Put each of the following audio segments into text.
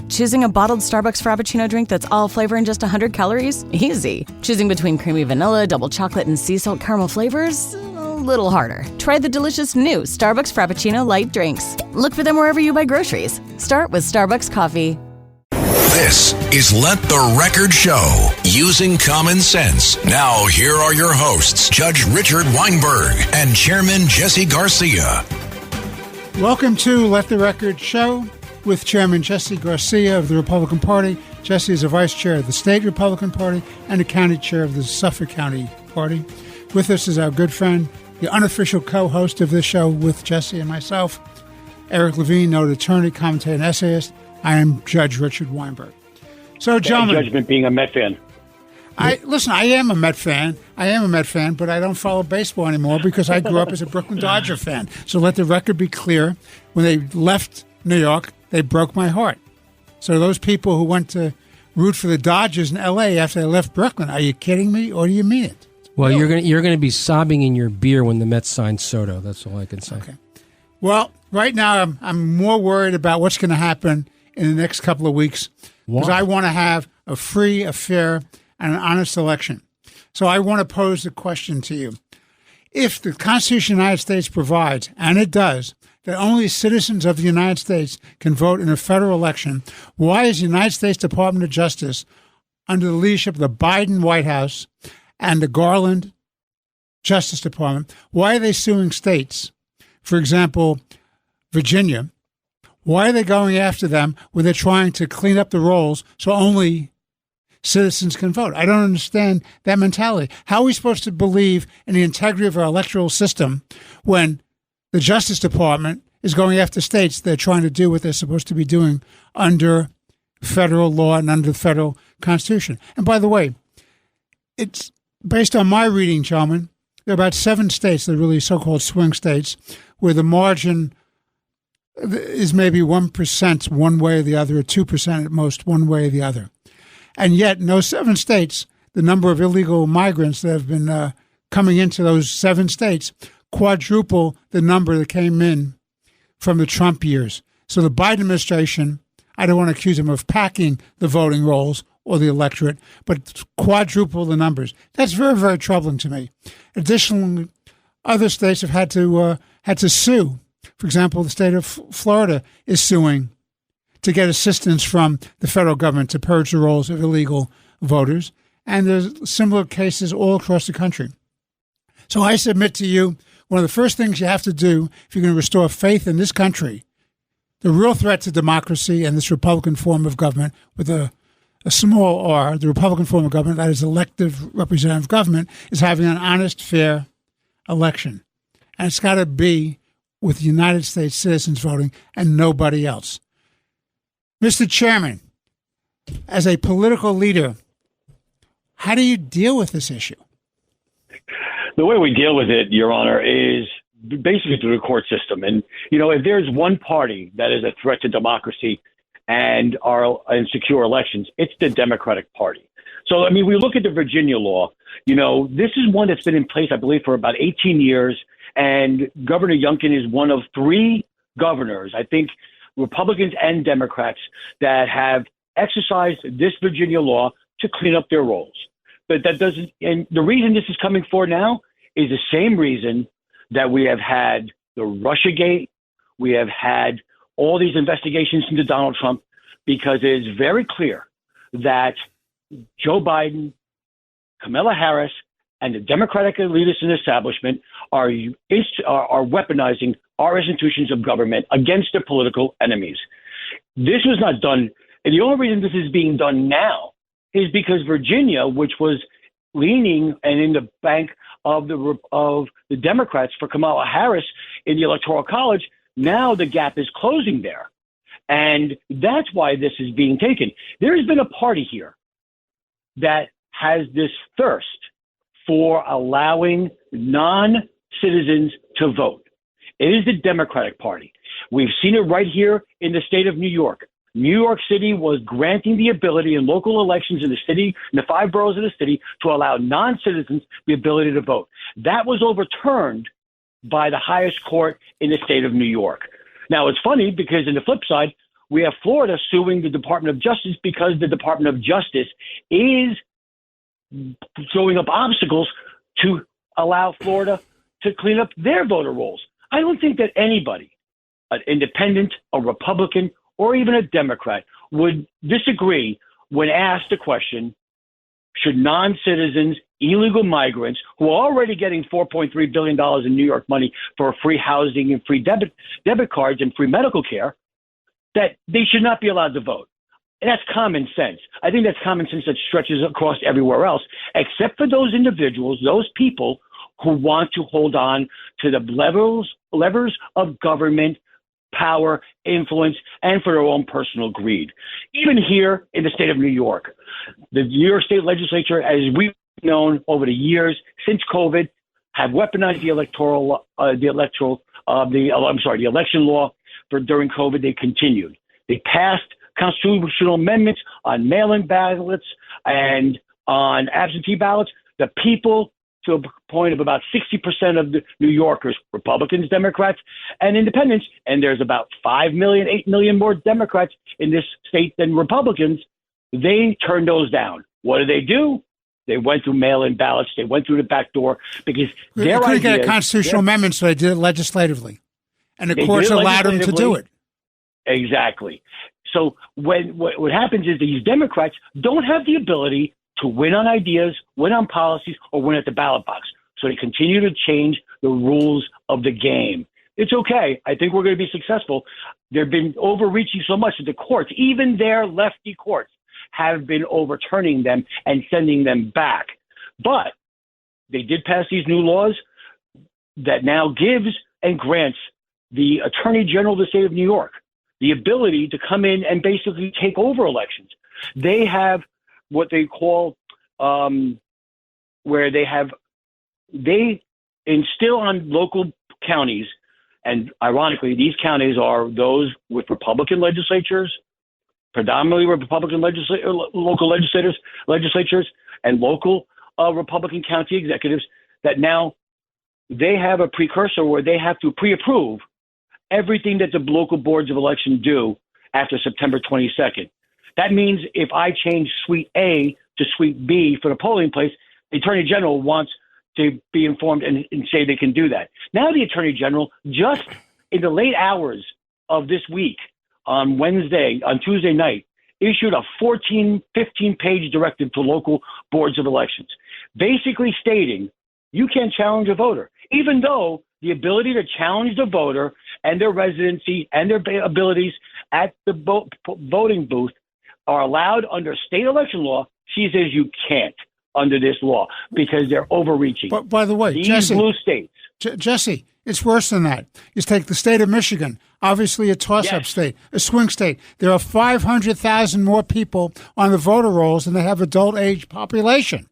Choosing a bottled Starbucks Frappuccino drink that's all flavor and just 100 calories? Easy. Choosing between creamy vanilla, double chocolate, and sea salt caramel flavors? A little harder. Try the delicious new Starbucks Frappuccino light drinks. Look for them wherever you buy groceries. Start with Starbucks coffee. This is Let the Record Show, using common sense. Now, here are your hosts, Judge Richard Weinberg and Chairman Jesse Garcia. Welcome to Let the Record Show with Chairman Jesse Garcia of the Republican Party. Jesse is a vice chair of the state Republican Party and a county chair of the Suffolk County Party. With us is our good friend, the unofficial co-host of this show with Jesse and myself, Eric Levine, noted attorney, commentator, and essayist. I am Judge Richard Weinberg. So, gentlemen, judgment being a Met fan. I am a Met fan, but I don't follow baseball anymore because I grew up as a Brooklyn Dodger fan. So let the record be clear. When they left New York, they broke my heart. So those people who went to root for the Dodgers in L.A. after they left Brooklyn, are you kidding me, or do you mean it? Well, you're gonna be sobbing in your beer when the Mets sign Soto. That's all I can say. Okay. Well, right now I'm more worried about what's going to happen in the next couple of weeks because I want to have a free, a fair, and an honest election. So I want to pose the question to you. If the Constitution of the United States provides, and it does, that only citizens of the United States can vote in a federal election, why is the United States Department of Justice, under the leadership of the Biden White House and the Garland Justice Department, why are they suing states? For example, Virginia. Why are they going after them when they're trying to clean up the rolls so only citizens can vote? I don't understand that mentality. How are we supposed to believe in the integrity of our electoral system when the Justice Department is going after states that are trying to do what they're supposed to be doing under federal law and under the federal Constitution? And by the way, it's based on my reading, gentlemen, there are about 7 states that are really so-called swing states where the margin is maybe 1% one way or the other, or 2% at most one way or the other. And yet, in those 7 states, the number of illegal migrants that have been coming into those 7 states quadruple the number that came in from the Trump years. So the Biden administration, I don't want to accuse them of packing the voting rolls or the electorate, but quadruple the numbers. That's very, very troubling to me. Additionally, other states have had to sue. For example, the state of Florida is suing to get assistance from the federal government to purge the rolls of illegal voters. And there's similar cases all across the country. So I submit to you, one of the first things you have to do if you're going to restore faith in this country, the real threat to democracy and this Republican form of government with a small r, the Republican form of government, that is elective representative government, is having an honest, fair election. And it's got to be with United States citizens voting and nobody else. Mr. Chairman, as a political leader, how do you deal with this issue? The way we deal with it, Your Honor, is basically through the court system. And, if there's one party that is a threat to democracy and secure elections, it's the Democratic Party. So, we look at the Virginia law. This is one that's been in place, I believe, for about 18 years. And Governor Youngkin is one of 3 governors, I think, Republicans and Democrats, that have exercised this Virginia law to clean up their rolls. But that doesn't, and the reason this is coming forward now is the same reason that we have had the Russiagate, we have had all these investigations into Donald Trump, because it is very clear that Joe Biden, Kamala Harris, and the Democratic elitists and establishment are weaponizing our institutions of government against their political enemies. This was not done, and the only reason this is being done now is because Virginia, which was leaning and in the bank of the Democrats for Kamala Harris in the Electoral College, now the gap is closing there. And that's why this is being taken. There has been a party here that has this thirst for allowing non-citizens to vote. It is the Democratic Party. We've seen it right here in the state of New York. New York City was granting the ability in local elections in the city, in the 5 boroughs of the city, to allow non-citizens the ability to vote. That was overturned by the highest court in the state of New York. Now, it's funny because in the flip side, we have Florida suing the Department of Justice because the Department of Justice is throwing up obstacles to allow Florida to clean up their voter rolls. I don't think that anybody, an independent, a Republican, or even a Democrat, would disagree when asked the question, should non-citizens, illegal migrants, who are already getting $4.3 billion in New York money for free housing and free debit cards and free medical care, that they should not be allowed to vote? And that's common sense. I think that's common sense that stretches across everywhere else, except for those individuals, those people who want to hold on to the levers of government power, influence, and for their own personal greed. Even here in the state of New York, the New York State Legislature, as we've known over the years since COVID, have weaponized the election law for during COVID. They continued. They passed constitutional amendments on mail-in ballots and on absentee ballots. The people, to a point of about 60% of the New Yorkers, Republicans, Democrats, and independents, and there's about 5 million, 8 million more Democrats in this state than Republicans, they turned those down. What do? They went through mail-in ballots. They went through the back door because they couldn't get a constitutional amendment, so they did it legislatively. And the courts allowed them to do it. Exactly. So what happens is these Democrats don't have the ability to win on ideas, win on policies, or win at the ballot box. So they continue to change the rules of the game. It's okay. I think we're going to be successful. They've been overreaching so much that the courts, even their lefty courts, have been overturning them and sending them back. But they did pass these new laws that now gives and grants the Attorney General of the state of New York the ability to come in and basically take over elections. They have what they call where they instill on local counties, and ironically, these counties are those with Republican legislatures, predominantly Republican local legislatures, and local Republican county executives, that now they have a precursor where they have to pre-approve everything that the local boards of election do after September 22nd. That means if I change Suite A to Suite B for the polling place, the Attorney General wants to be informed and say they can do that. Now the Attorney General, just in the late hours of this week, on Tuesday night, issued a 15-page directive to local boards of elections, basically stating you can't challenge a voter, even though the ability to challenge the voter and their residency and their abilities at the voting booth are allowed under state election law. She says you can't under this law because they're overreaching. But by the way, these Jesse, blue states. Jesse, it's worse than that. You take the state of Michigan, obviously a toss-up state, a swing state. There are 500,000 more people on the voter rolls than they have adult-age population.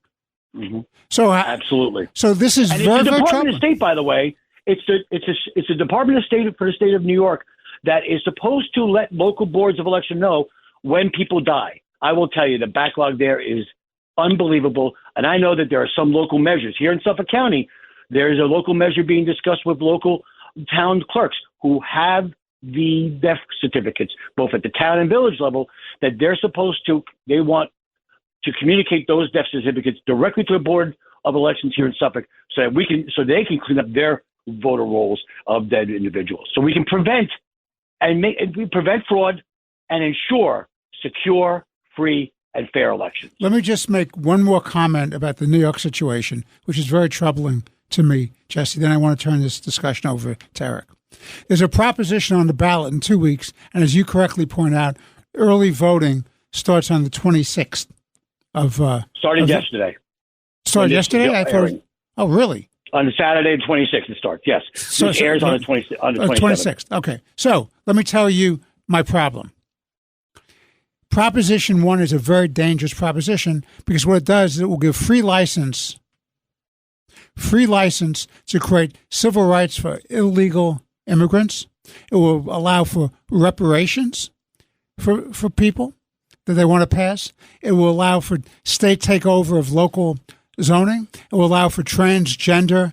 Mm-hmm. So absolutely. So this is and very, it's the very Department troubling. of State, by the way. It's the Department of State for the state of New York that is supposed to let local boards of election know when people die. I will tell you, the backlog there is unbelievable. And I know that there are some local measures. Here in Suffolk County, there is a local measure being discussed with local town clerks who have the death certificates, both at the town and village level, that they want to communicate those death certificates directly to the Board of Elections here in Suffolk so they can clean up their voter rolls of dead individuals. So we can prevent fraud and ensure secure, free, and fair elections. Let me just make one more comment about the New York situation, which is very troubling to me, Jesse. Then I want to turn this discussion over to Eric. There's a proposition on the ballot in 2 weeks, and as you correctly point out, early voting starts on the 26th of started yesterday. Started yesterday? I thought. Oh, really? On the Saturday, the 26th, it starts. Yes, it airs on the 26th. Okay, so let me tell you my problem. Proposition 1 is a very dangerous proposition because what it does is it will give free license to create civil rights for illegal immigrants. It will allow for reparations for people that they want to pass. It will allow for state takeover of local zoning. It will allow for transgender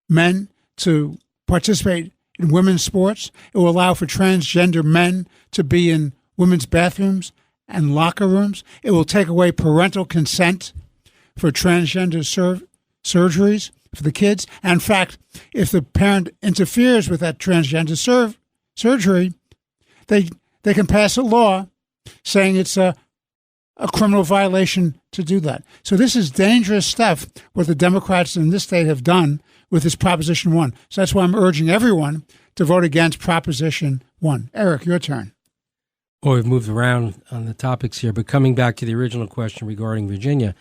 men to participate in women's sports. It will allow for transgender men to be in women's bathrooms and locker rooms. It will take away parental consent for transgender surgeries for the kids. And in fact, if the parent interferes with that transgender surgery, they can pass a law saying it's a criminal violation to do that. So this is dangerous stuff, what the Democrats in this state have done with this Proposition 1. So that's why I'm urging everyone to vote against Proposition 1. Eric, your turn. Well, we've moved around on the topics here, but coming back to the original question regarding Virginia.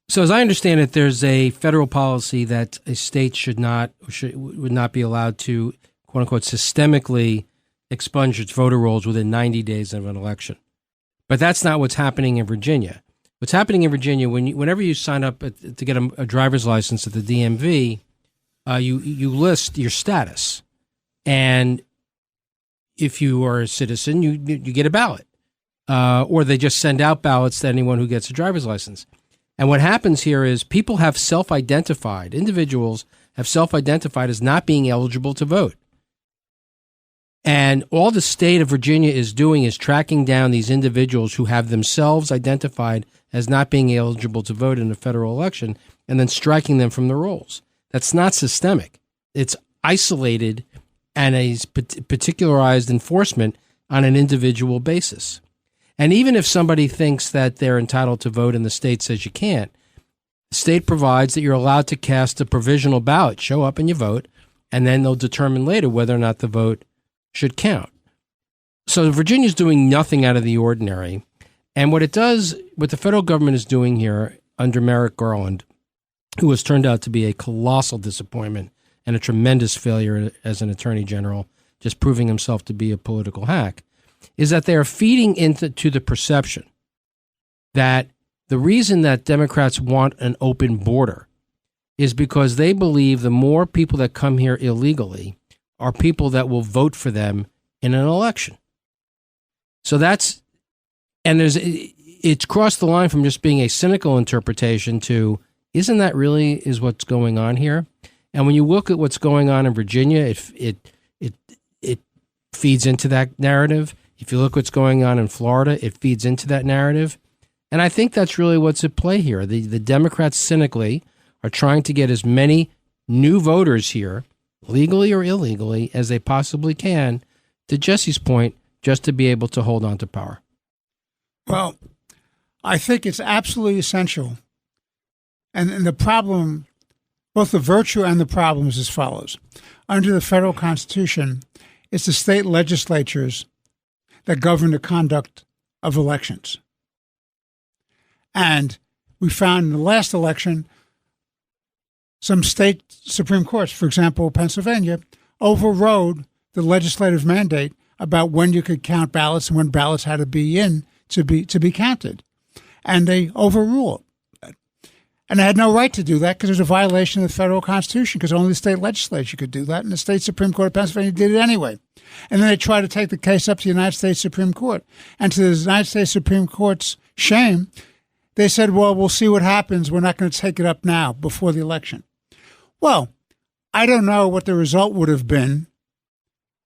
So as I understand it, there's a federal policy that a state would not be allowed to, quote unquote, systemically expunge its voter rolls within 90 days of an election. But that's not what's happening in Virginia. What's happening in Virginia, whenever you sign up to get a driver's license at the DMV, you list your status. And if you are a citizen, you get a ballot. Or they just send out ballots to anyone who gets a driver's license. And what happens here is people have self-identified, individuals have self-identified as not being eligible to vote. And all the state of Virginia is doing is tracking down these individuals who have themselves identified as not being eligible to vote in a federal election and then striking them from the rolls. That's not systemic. It's isolated and a particularized enforcement on an individual basis. And even if somebody thinks that they're entitled to vote and the state says you can't, the state provides that you're allowed to cast a provisional ballot, show up and you vote, and then they'll determine later whether or not the vote should count. So Virginia's doing nothing out of the ordinary. And what the federal government is doing here under Merrick Garland, who has turned out to be a colossal disappointment and a tremendous failure as an attorney general, just proving himself to be a political hack, is that they are feeding into the perception that the reason that Democrats want an open border is because they believe the more people that come here illegally are people that will vote for them in an election. So it's crossed the line from just being a cynical interpretation to, isn't that really is what's going on here? And when you look at what's going on in Virginia, it feeds into that narrative. If you look what's going on in Florida, it feeds into that narrative. And I think that's really what's at play here. The Democrats cynically are trying to get as many new voters here, legally or illegally, as they possibly can, to Jesse's point, just to be able to hold on to power. Well, I think it's absolutely essential. And the problem, both the virtue and the problem is as follows. Under the federal Constitution, it's the state legislatures that govern the conduct of elections. And we found in the last election, some state Supreme Courts, for example, Pennsylvania, overrode the legislative mandate about when you could count ballots and when ballots had to be in to be counted. And they overruled it. And they had no right to do that because it was a violation of the federal Constitution, because only the state legislature could do that. And the state Supreme Court of Pennsylvania did it anyway. And then they tried to take the case up to the United States Supreme Court. And to the United States Supreme Court's shame, they said, well, we'll see what happens. We're not going to take it up now before the election. Well, I don't know what the result would have been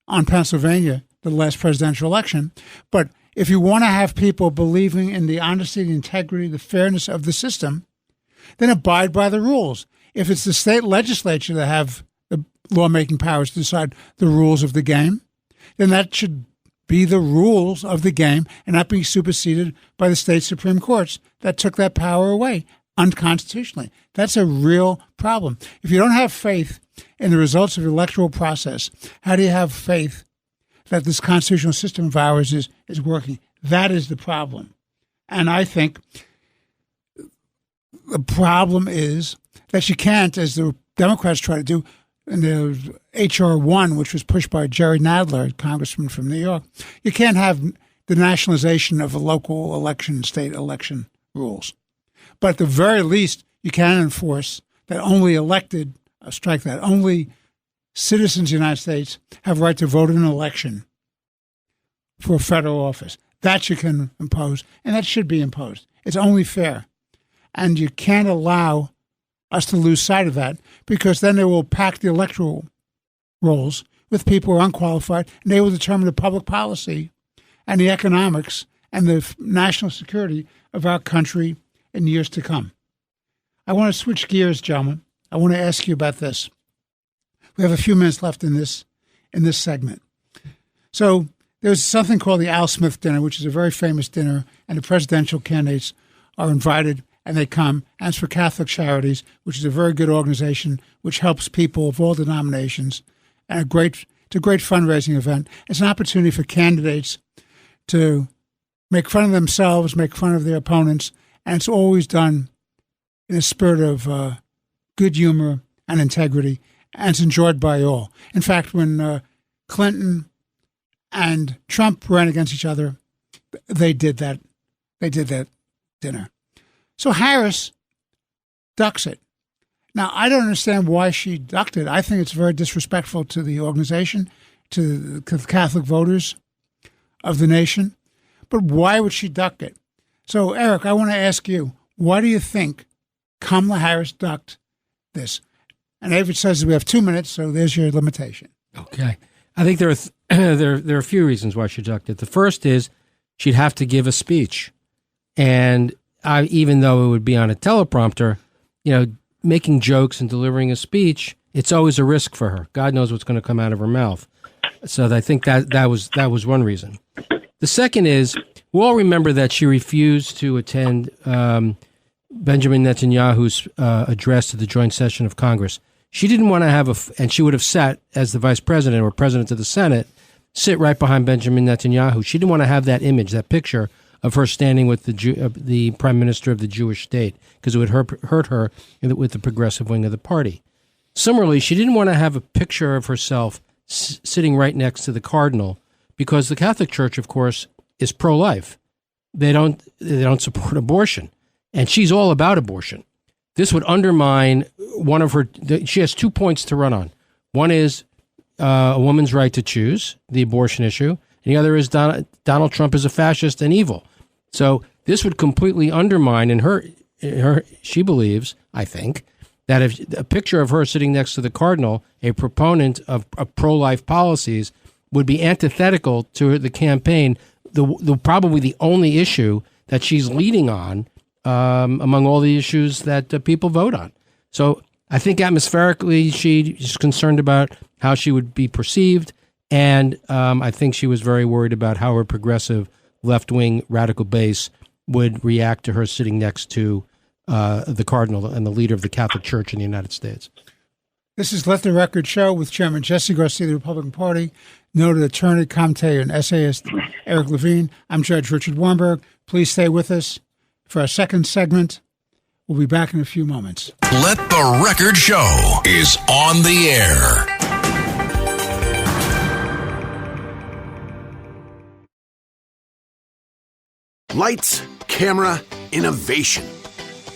on Pennsylvania, the last presidential election, but if you want to have people believing in the honesty, the integrity, the fairness of the system, then abide by the rules. If it's the state legislature that have the lawmaking powers to decide the rules of the game, then that should be the rules of the game and not be superseded by the state Supreme Courts that took that power away unconstitutionally. That's a real problem. If you don't have faith in the results of the electoral process, how do you have faith that this constitutional system of ours is working? That is the problem. And I think the problem is that you can't, as the Democrats try to do, in the H.R. 1, which was pushed by Jerry Nadler, a congressman from New York, you can't have the nationalization of a local election, state election rules. But at the very least, you can enforce that only elected, only citizens of the United States have a right to vote in an election for a federal office. That you can impose, and that should be imposed. It's only fair. And you can't allow us to lose sight of that, because then they will pack the electoral rolls with people who are unqualified, and they will determine the public policy and the economics and the national security of our country in years to come. I want to switch gears, gentlemen. I want to ask you about this. We have a few minutes left in this segment. So there's something called the Al Smith Dinner, which is a very famous dinner, and the presidential candidates are invited, and they come. And it's for Catholic Charities, which is a very good organization which helps people of all denominations, and it's a great fundraising event. It's an opportunity for candidates to make fun of themselves, make fun of their opponents, and it's always done in a spirit of good humor and integrity, and it's enjoyed by all. In fact, when Clinton and Trump ran against each other, they did that dinner. So Harris ducks it. Now, I don't understand why she ducked it. I think it's very disrespectful to the organization, to the Catholic voters of the nation. But why would she duck it? So, Eric, I want to ask you, why do you think Kamala Harris ducked this? And David says we have 2 minutes, so there's your limitation. Okay. I think there are a few reasons why she ducked it. The first is she'd have to give a speech. And even though it would be on a teleprompter, making jokes and delivering a speech, it's always a risk for her. God knows what's going to come out of her mouth. So I think that was one reason. The second is, we all remember that she refused to attend Benjamin Netanyahu's address to the joint session of Congress. She didn't want to and she would have sat as the vice president or president of the Senate, sit right behind Benjamin Netanyahu. She didn't want to have that image, that picture of her standing with the prime minister of the Jewish state, because it would hurt her with the progressive wing of the party. Similarly, she didn't want to have a picture of herself sitting right next to the cardinal, because the Catholic Church, of course, is pro-life. They don't support abortion, and she's all about abortion. This would undermine one of her. She has 2 points to run on. One is a woman's right to choose, the abortion issue, and the other is Donald Trump is a fascist and evil. So this would completely undermine, and she believes, I think, that if a picture of her sitting next to the cardinal, a proponent of pro-life policies, would be antithetical to the campaign, probably the only issue that she's leading on among all the issues that people vote on. So I think atmospherically she's concerned about how she would be perceived, and I think she was very worried about how her progressive left-wing radical base would react to her sitting next to the cardinal and the leader of the Catholic Church in the United States. This is Let the Record Show with Chairman Jesse Garcia of the Republican Party, noted attorney, commentator, and essayist Eric Levine. I'm Judge Richard Weinberg. Please stay with us for our second segment. We'll be back in a few moments. Let the Record Show is on the air. Lights, camera, innovation.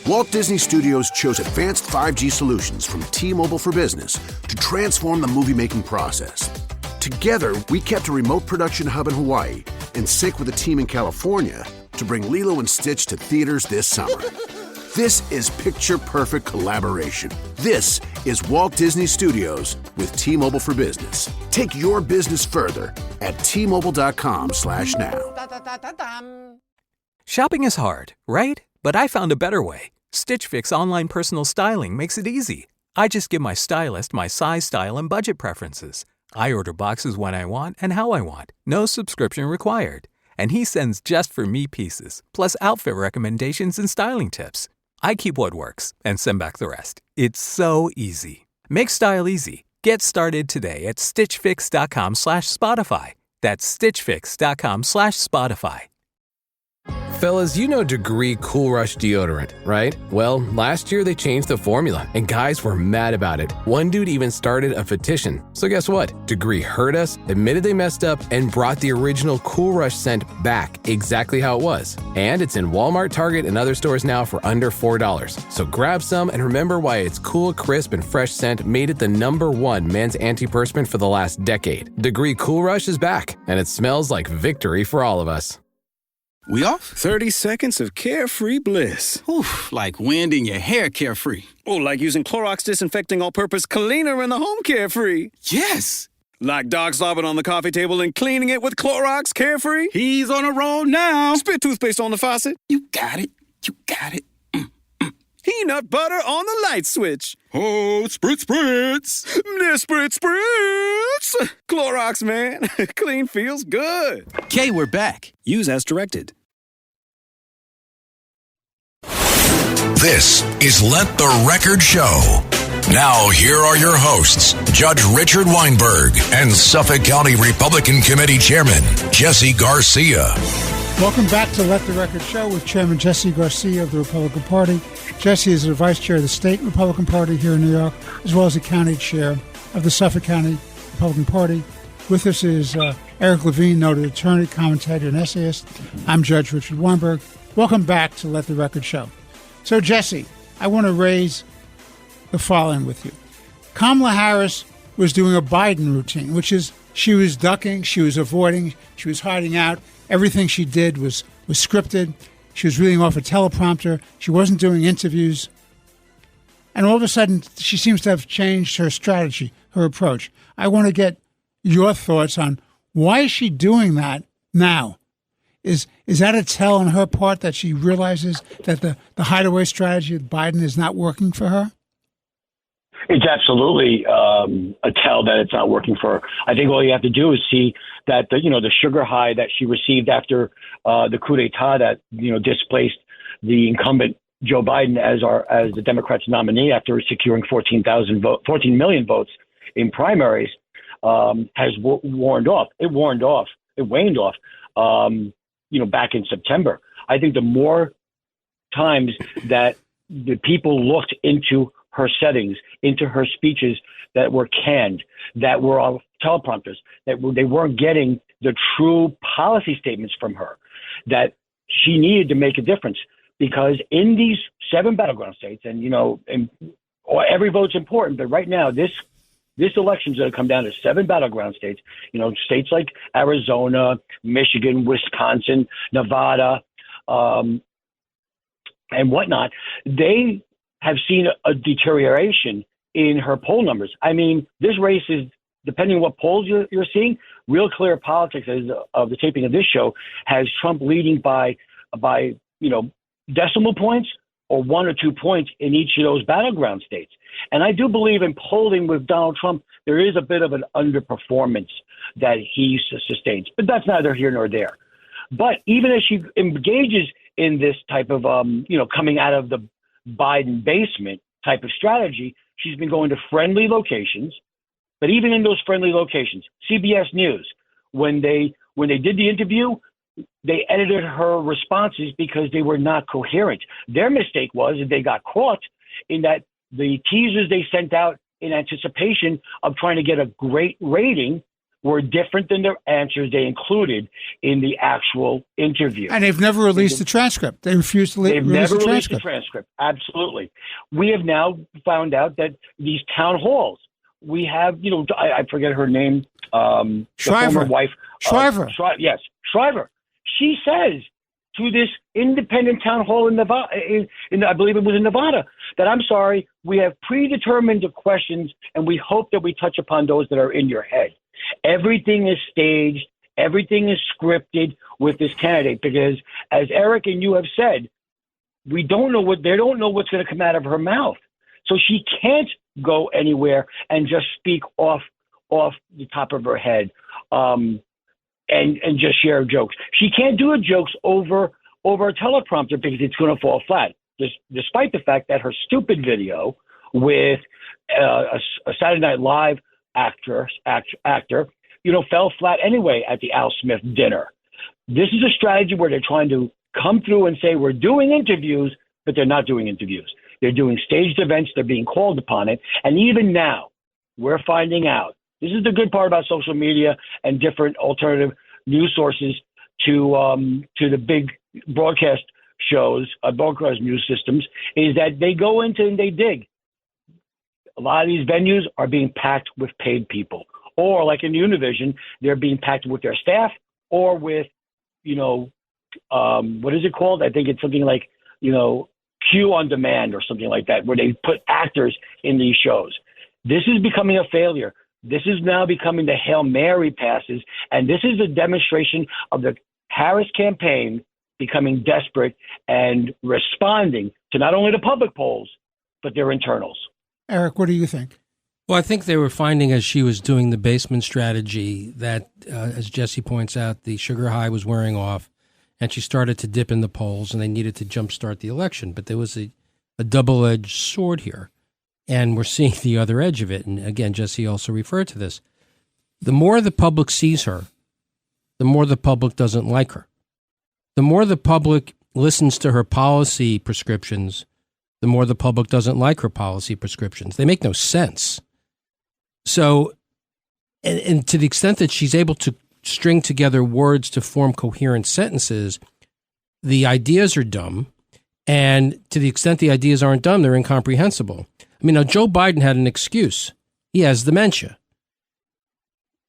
Walt Disney Studios chose advanced 5G solutions from T-Mobile for Business to transform the movie-making process. Together, we kept a remote production hub in Hawaii in sync with a team in California to bring Lilo and Stitch to theaters this summer. This is picture-perfect collaboration. This is Walt Disney Studios with T-Mobile for Business. Take your business further at T-Mobile.com/now. Shopping is hard, right? But I found a better way. Stitch Fix online personal styling makes it easy. I just give my stylist my size, style, and budget preferences. I order boxes when I want and how I want. No subscription required. And he sends just for me pieces, plus outfit recommendations and styling tips. I keep what works and send back the rest. It's so easy. Make style easy. Get started today at StitchFix.com/Spotify. That's StitchFix.com/Spotify. Fellas, you know Degree Cool Rush deodorant, right? Well, last year they changed the formula, and guys were mad about it. One dude even started a petition. So guess what? Degree heard us, admitted they messed up, and brought the original Cool Rush scent back exactly how it was. And it's in Walmart, Target, and other stores now for under $4. So grab some and remember why its cool, crisp, and fresh scent made it the #1 men's antiperspirant for the last decade. Degree Cool Rush is back, and it smells like victory for all of us. We off? 30 seconds of carefree bliss. Oof, like wind in your hair carefree. Oh, like using Clorox Disinfecting All-Purpose Cleaner in the home carefree. Yes. Like dog slobbing on the coffee table and cleaning it with Clorox Carefree? He's on a roll now. Spit toothpaste on the faucet? You got it. You got it. Peanut butter on the light switch. Oh, spritz, spritz. Spritz, spritz. Clorox, man. Clean feels good. Okay, we're back. Use as directed. This is Let the Record Show. Now, here are your hosts, Judge Richard Weinberg and Suffolk County Republican Committee Chairman Jesse Garcia. Welcome back to Let the Record Show with Chairman Jesse Garcia of the Republican Party. Jesse is the Vice Chair of the State Republican Party here in New York, as well as the County Chair of the Suffolk County Republican Party. With us is Eric Levine, noted attorney, commentator, and essayist. I'm Judge Richard Weinberg. Welcome back to Let the Record Show. So, Jesse, I want to raise the following with you. Kamala Harris was doing a Biden routine, which is she was ducking, she was avoiding, she was hiding out. Everything she did was scripted. She was reading off a teleprompter. She wasn't doing interviews. And all of a sudden, she seems to have changed her strategy, her approach. I want to get your thoughts on why is she doing that now? Is that a tell on her part that she realizes that the hideaway strategy of Biden is not working for her? It's absolutely a tell that it's not working for her. I think all you have to do is see that the sugar high that she received after the coup d'état that displaced the incumbent Joe Biden as the Democrats' nominee after securing 14 million votes in primaries has worn off. It waned off. Back in September. I think the more times that the people looked into her settings, into her speeches that were canned, that were on teleprompters, that they weren't getting the true policy statements from her, that she needed to make a difference. Because in these 7 battleground states, and every vote's important, but right now this election's going to come down to 7 battleground states. States like Arizona, Michigan, Wisconsin, Nevada, and whatnot. They have seen a deterioration in her poll numbers. I mean, this race is, depending on what polls you're seeing, Real Clear Politics, as of the taping of this show, has Trump leading by decimal points or 1 or 2 points in each of those battleground states. And I do believe in polling with Donald Trump, there is a bit of an underperformance that he sustains. But that's neither here nor there. But even as she engages in this type of, coming out of the Biden basement type of strategy, she's been going to friendly locations. But even in those friendly locations, CBS News, when they did the interview, they edited her responses because they were not coherent. Their mistake was that they got caught in that the teasers they sent out in anticipation of trying to get a great rating were different than the answers they included in the actual interview. And they've never released the transcript. They refused to release the transcript. They've never released the transcript. Absolutely. We have now found out that these town halls, we have, I forget her name, Shriver. Former wife. Shriver. Yes, Shriver. She says to this independent town hall in Nevada, I believe it was in Nevada, that I'm sorry, we have predetermined questions and we hope that we touch upon those that are in your head. Everything is staged. Everything is scripted with this candidate because, as Eric and you have said, they don't know what's going to come out of her mouth. So she can't go anywhere and just speak off the top of her head. And just share jokes. She can't do jokes over a teleprompter because it's going to fall flat, despite the fact that her stupid video with a Saturday Night Live actor, fell flat anyway at the Al Smith dinner. This is a strategy where they're trying to come through and say we're doing interviews, but they're not doing interviews. They're doing staged events. They're being called upon it. And even now, we're finding out. This is the good part about social media and different alternative news sources to the big broadcast shows, broadcast news systems, is that they go into and they dig. A lot of these venues are being packed with paid people. Or like in Univision, they're being packed with their staff or with, what is it called? I think it's something like, Q on demand or something like that, where they put actors in these shows. This is becoming a failure This is now becoming the Hail Mary passes, and this is a demonstration of the Harris campaign becoming desperate and responding to not only the public polls, but their internals. Eric, what do you think? Well, I think they were finding as she was doing the basement strategy that, as Jesse points out, the sugar high was wearing off, and she started to dip in the polls, and they needed to jumpstart the election. But there was a double-edged sword here, and we're seeing the other edge of it. And again, Jesse also referred to this. The more the public sees her, the more the public doesn't like her. The more the public listens to her policy prescriptions, the more the public doesn't like her policy prescriptions. They make no sense. So, and to the extent that she's able to string together words to form coherent sentences, the ideas are dumb. And to the extent the ideas aren't dumb, they're incomprehensible. I mean, now Joe Biden had an excuse. He has dementia.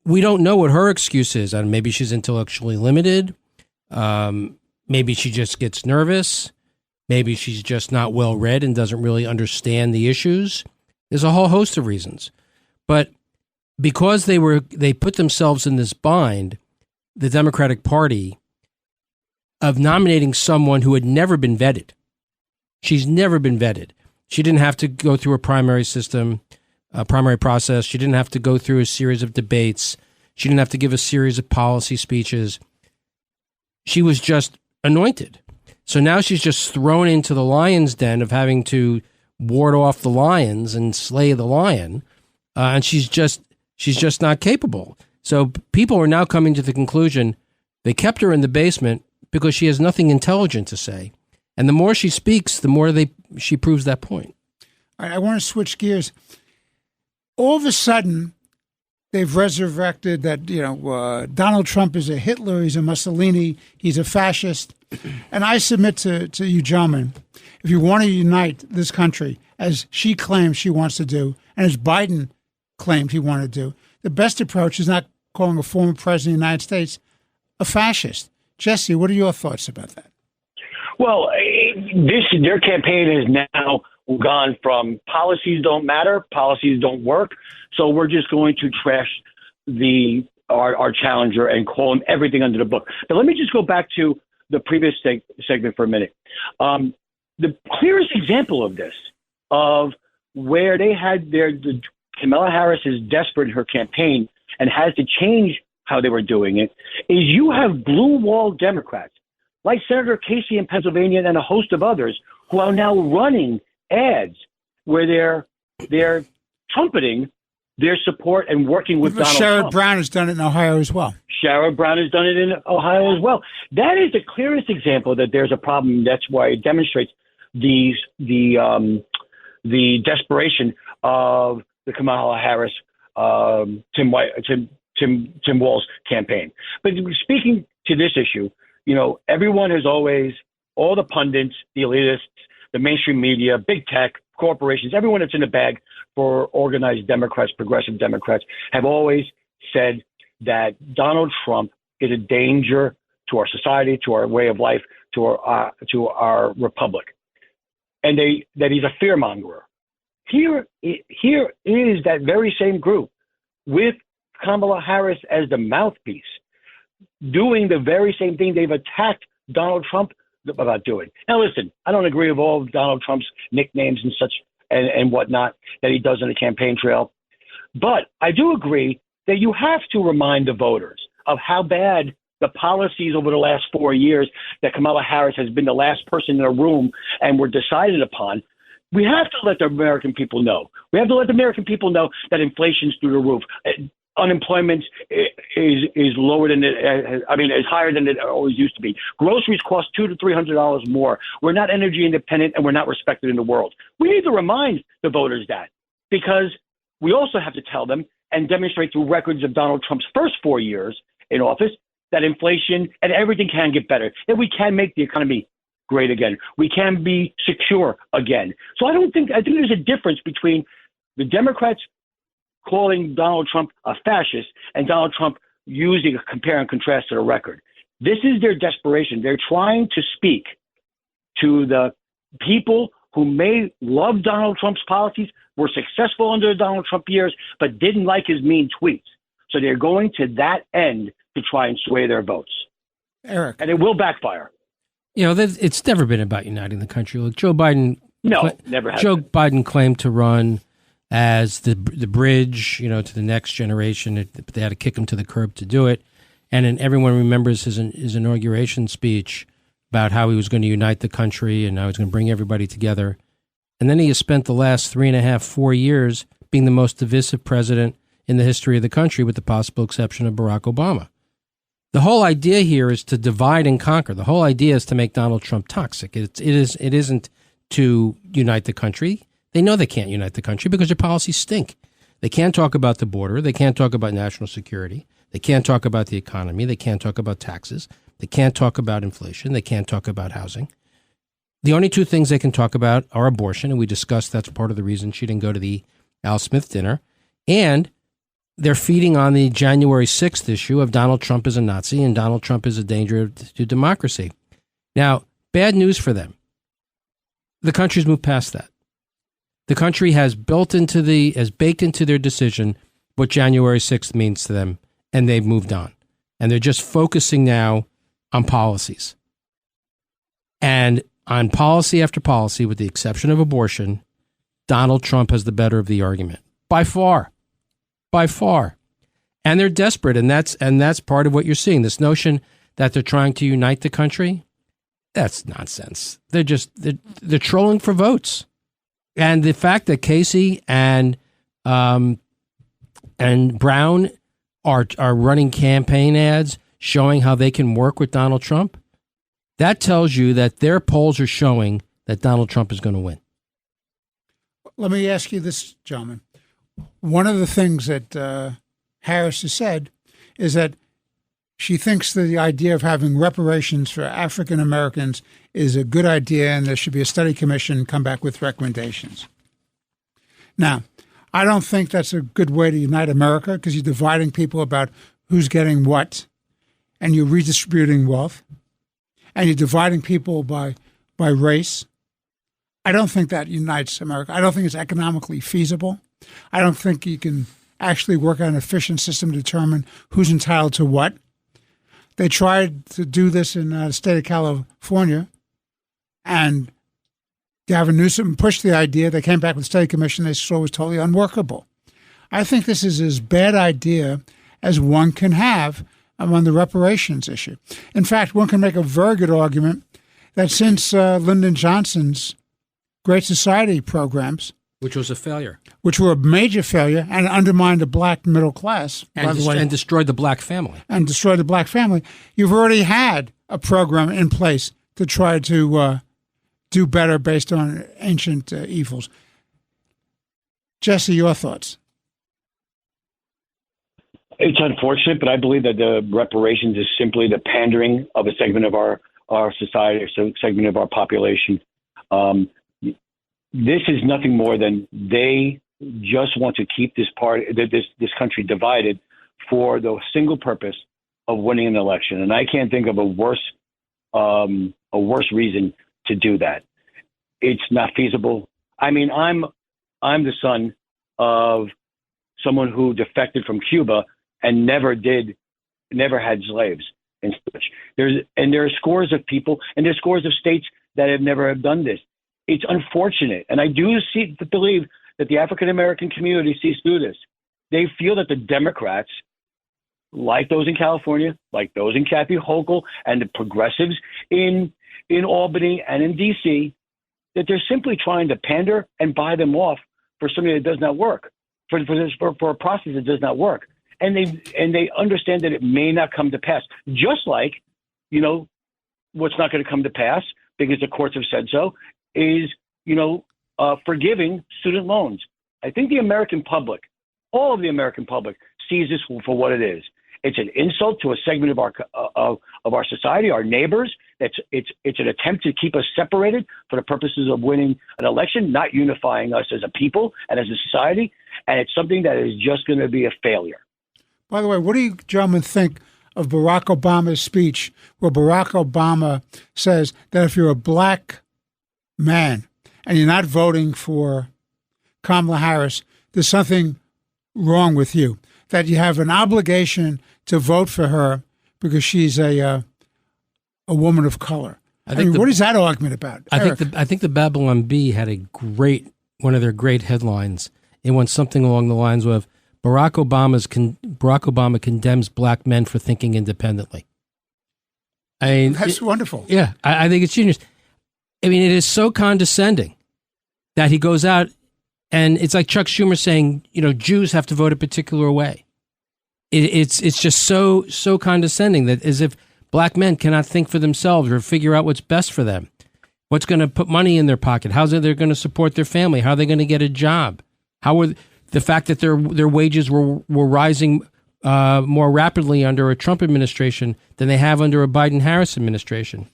We don't know what her excuse is. And maybe she's intellectually limited. Maybe she just gets nervous. Maybe she's just not well read and doesn't really understand the issues. There's a whole host of reasons. But because they put themselves in this bind, the Democratic Party, of nominating someone who had never been vetted. She's never been vetted. She didn't have to go through a primary system, a primary process. She didn't have to go through a series of debates. She didn't have to give a series of policy speeches. She was just anointed. So now she's just thrown into the lion's den of having to ward off the lions and slay the lion. And she's just not capable. So people are now coming to the conclusion they kept her in the basement because she has nothing intelligent to say. And the more she speaks, the more she proves that point. All right, I want to switch gears. All of a sudden, they've resurrected that, Donald Trump is a Hitler, he's a Mussolini, he's a fascist. And I submit to you gentlemen, if you want to unite this country, as she claims she wants to do, and as Biden claimed he wanted to do, the best approach is not calling a former president of the United States a fascist. Jesse, what are your thoughts about that? Well, their campaign has now gone from policies don't matter, policies don't work, so we're just going to trash our challenger and call him everything under the book. But let me just go back to the previous segment for a minute. The clearest example of this, of where they had Kamala Harris is desperate in her campaign and has to change how they were doing it, is you have blue wall Democrats like Senator Casey in Pennsylvania and a host of others who are now running ads where they're trumpeting their support and working with Donald Trump. Sherrod Brown has done it in Ohio as well. Sherrod Brown has done it in Ohio as well. That is the clearest example that there's a problem. That's why it demonstrates the desperation of the Kamala Harris, Tim Walz campaign. But speaking to this issue, everyone has always, all the pundits, the elitists, the mainstream media, big tech, corporations, everyone that's in the bag for organized Democrats, progressive Democrats, have always said that Donald Trump is a danger to our society, to our way of life, to our republic, and that he's a fearmonger. Here is that very same group with Kamala Harris as the mouthpiece, doing the very same thing they've attacked Donald Trump about doing. Now, listen, I don't agree with all of Donald Trump's nicknames and such and whatnot that he does on the campaign trail, but I do agree that you have to remind the voters of how bad the policies over the last 4 years that Kamala Harris has been the last person in a room and were decided upon. We have to let the American people know. We have to let the American people know that inflation's through the roof. Unemployment is lower than is higher than it always used to be. Groceries cost $200 to $300 more. We're not energy independent and we're not respected in the world. We need to remind the voters that, because we also have to tell them and demonstrate through records of Donald Trump's first 4 years in office that inflation and everything can get better, that we can make the economy great again. We can be secure again. So I think there's a difference between the Democrats calling Donald Trump a fascist and Donald Trump using a compare and contrast to the record. This is their desperation. They're trying to speak to the people who may love Donald Trump's policies, were successful under the Donald Trump years, but didn't like his mean tweets. So they're going to that end to try and sway their votes. Eric. And it will backfire. It's never been about uniting the country. Look, Joe Biden. Never has. Joe Biden claimed to run as the bridge, to the next generation. They had to kick him to the curb to do it. And then everyone remembers his inauguration speech about how he was going to unite the country and how he was going to bring everybody together. And then he has spent the last 3.5, 4 years being the most divisive president in the history of the country, with the possible exception of Barack Obama. The whole idea here is to divide and conquer. The whole idea is to make Donald Trump toxic. It isn't to unite the country. They know they can't unite the country because their policies stink. They can't talk about the border. They can't talk about national security. They can't talk about the economy. They can't talk about taxes. They can't talk about inflation. They can't talk about housing. The only two things they can talk about are abortion, and we discussed that's part of the reason she didn't go to the Al Smith dinner. And they're feeding on the January 6th issue of Donald Trump is a Nazi and Donald Trump is a danger to democracy. Now, bad news for them. The country's moved past that. The country has baked into their decision what January 6th means to them, and they've moved on. And they're just focusing now on policies. And on policy after policy, with the exception of abortion, Donald Trump has the better of the argument. By far. And they're desperate, and that's part of what you're seeing. This notion that they're trying to unite the country, that's nonsense. They're trolling for votes. And the fact that Casey and Brown are running campaign ads showing how they can work with Donald Trump, that tells you that their polls are showing that Donald Trump is going to win. Let me ask you this, gentlemen. One of the things that Harris has said is that she thinks that the idea of having reparations for African Americans is a good idea, and there should be a study commission come back with recommendations. Now, I don't think that's a good way to unite America, because you're dividing people about who's getting what, and you're redistributing wealth, and you're dividing people by race. I don't think that unites America. I don't think it's economically feasible. I don't think you can actually work on an efficient system to determine who's entitled to what. They tried to do this in the state of California, and Gavin Newsom pushed the idea. They came back with the study commission. They saw it was totally unworkable. I think this is as bad idea as one can have on the reparations issue. In fact, one can make a very good argument that since Lyndon Johnson's Great Society programs, which was a failure, which were a major failure and undermined the black middle class, and destroyed the black family. You've already had a program in place to try to do better based on ancient evils. Jesse, your thoughts? It's unfortunate, but I believe that the reparations is simply the pandering of a segment of our society, a segment of our population. This is nothing more than they just want to keep this country divided for the single purpose of winning an election. And I can't think of a worse reason to do that. It's not feasible. I mean, I'm the son of someone who defected from Cuba and never had slaves and such. There are scores of people, and there's scores of states that have never done this. It's unfortunate, and I do believe that the African American community sees through this. They feel that the Democrats, like those in California, like those in Kathy Hochul, and the progressives in Albany and in D.C., that they're simply trying to pander and buy them off for something that does not work, for a process that does not work, and they understand that it may not come to pass. Just like, what's not going to come to pass because the courts have said so is, forgiving student loans. I think the American public, all of the American public, sees this for what it is. It's an insult to a segment of our society, our neighbors. It's an attempt to keep us separated for the purposes of winning an election, not unifying us as a people and as a society. And it's something that is just going to be a failure. By the way, what do you gentlemen think of Barack Obama's speech, where Barack Obama says that if you're a black man and you're not voting for Kamala Harris, there's something wrong with you. That you have an obligation to vote for her because she's a woman of color. I mean, what is that argument about? I think the Babylon Bee had one of their great headlines. It went something along the lines of Barack Obama condemns black men for thinking independently. I mean, that's wonderful. Yeah, I think it's genius. I mean, it is so condescending that he goes out and it's like Chuck Schumer saying, Jews have to vote a particular way. It's just so condescending, that as if black men cannot think for themselves or figure out what's best for them, what's going to put money in their pocket, how they're going to support their family, how are they going to get a job, the fact that their wages were rising more rapidly under a Trump administration than they have under a Biden-Harris administration.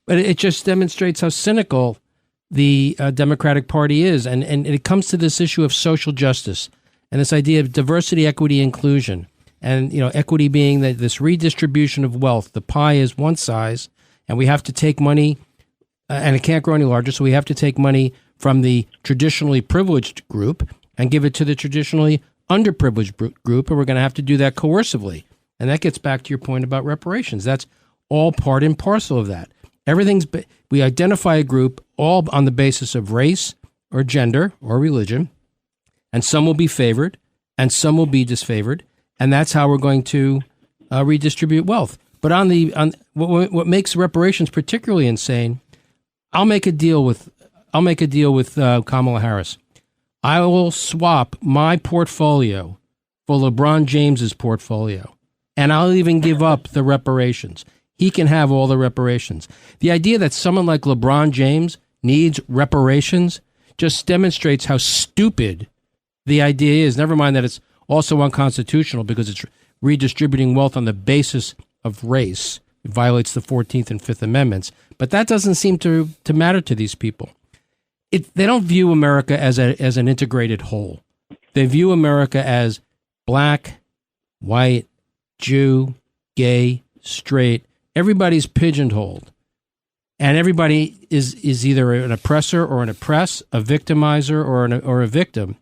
But it just demonstrates how cynical the Democratic Party is. And it comes to this issue of social justice and this idea of diversity, equity, inclusion. And, equity being that this redistribution of wealth. The pie is one size, and we have to take money, and it can't grow any larger, so we have to take money from the traditionally privileged group and give it to the traditionally underprivileged group, and we're going to have to do that coercively. And that gets back to your point about reparations. That's all part and parcel of that. We identify a group all on the basis of race or gender or religion, and some will be favored and some will be disfavored, and that's how we're going to redistribute wealth. But what makes reparations particularly insane, I'll make a deal with Kamala Harris. I will swap my portfolio for LeBron James's portfolio, and I'll even give up the reparations. He can have all the reparations. The idea that someone like LeBron James needs reparations just demonstrates how stupid the idea is. Never mind that it's also unconstitutional because it's redistributing wealth on the basis of race. It violates the 14th and 5th Amendments. But that doesn't seem to matter to these people. They don't view America as an integrated whole. They view America as black, white, Jew, gay, straight. Everybody's pigeonholed. And everybody is either an oppressor or an oppressed, a victimizer or a victim.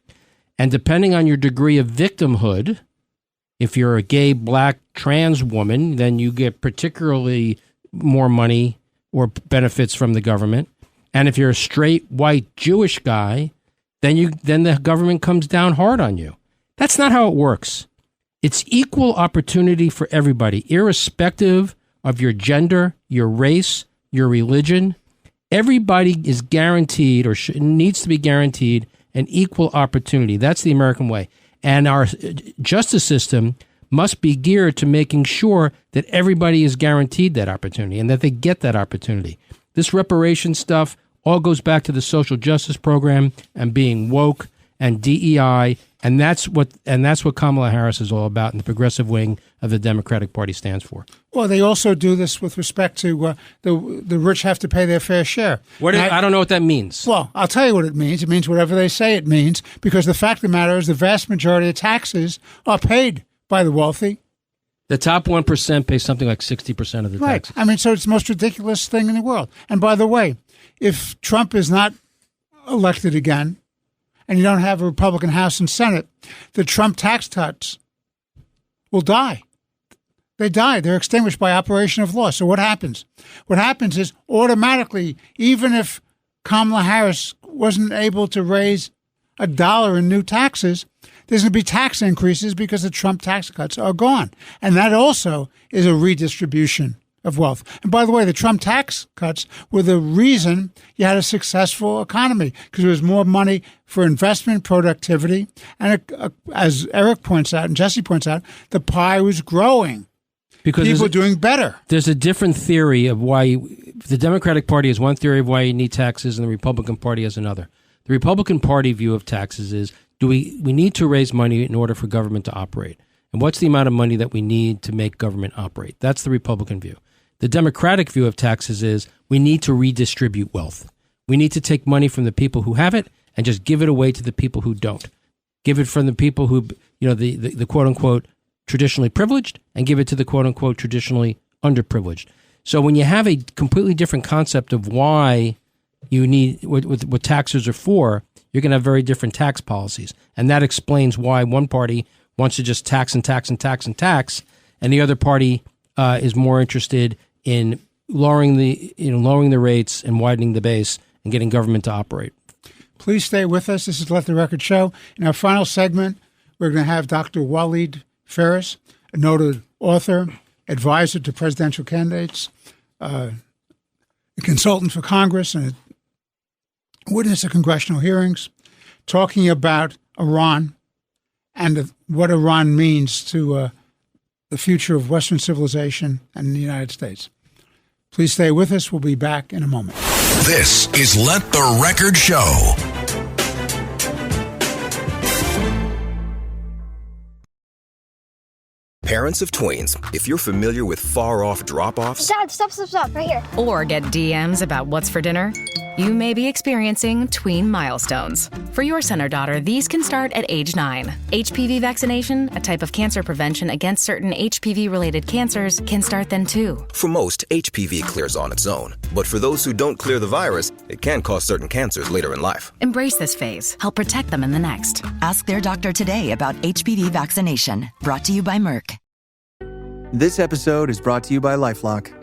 And depending on your degree of victimhood, if you're a gay, black, trans woman, then you get particularly more money or benefits from the government. And if you're a straight, white, Jewish guy, then the government comes down hard on you. That's not how it works. It's equal opportunity for everybody, irrespective of your gender, your race, your religion. Everybody is guaranteed or needs to be guaranteed an equal opportunity. That's the American way. And our justice system must be geared to making sure that everybody is guaranteed that opportunity and that they get that opportunity. This reparation stuff all goes back to the social justice program and being woke and DEI, and that's what Kamala Harris is all about, and the progressive wing of the Democratic Party stands for. Well, they also do this with respect to the rich have to pay their fair share. I don't know what that means. Well, I'll tell you what it means. It means whatever they say it means, because the fact of the matter is the vast majority of taxes are paid by the wealthy. The top 1% pays something like 60% of the taxes. I mean, so it's the most ridiculous thing in the world. And by the way, if Trump is not elected again, and you don't have a Republican House and Senate, the Trump tax cuts will die. They die. They're extinguished by operation of law. So what happens? What happens is automatically, even if Kamala Harris wasn't able to raise $1 in new taxes, there's going to be tax increases because the Trump tax cuts are gone. And that also is a redistribution of wealth. And by the way, the Trump tax cuts were the reason you had a successful economy, because there was more money for investment, productivity, and as Eric points out and Jesse points out, the pie was growing. Because people are doing better. There's a different theory of why the Democratic Party has one theory of why you need taxes, and the Republican Party has another. The Republican Party view of taxes is, we need to raise money in order for government to operate. And what's the amount of money that we need to make government operate? That's the Republican view. The Democratic view of taxes is we need to redistribute wealth. We need to take money from the people who have it and just give it away to the people who don't. Give it from the people who, the quote-unquote traditionally privileged, and give it to the quote-unquote traditionally underprivileged. So when you have a completely different concept of why you need what taxes are for, you're going to have very different tax policies. And that explains why one party wants to just tax and tax and tax and tax, and the other party is more interested in lowering the rates and widening the base and getting government to operate. Please stay with us. This is Let the Record Show. In our final segment, we're going to have Dr. Walid Phares, a noted author, advisor to presidential candidates, a consultant for Congress, and a witness at congressional hearings, talking about Iran and what Iran means to the future of Western civilization and the United States. Please stay with us. We'll be back in a moment. This is Let the Record Show. Parents of tweens, if you're familiar with far-off drop-offs... Dad, stop, right here. Or get DMs about what's for dinner, you may be experiencing tween milestones. For your son or daughter, these can start at age 9. HPV vaccination, a type of cancer prevention against certain HPV-related cancers, can start then too. For most, HPV clears on its own. But for those who don't clear the virus, it can cause certain cancers later in life. Embrace this phase. Help protect them in the next. Ask their doctor today about HPV vaccination. Brought to you by Merck. This episode is brought to you by LifeLock.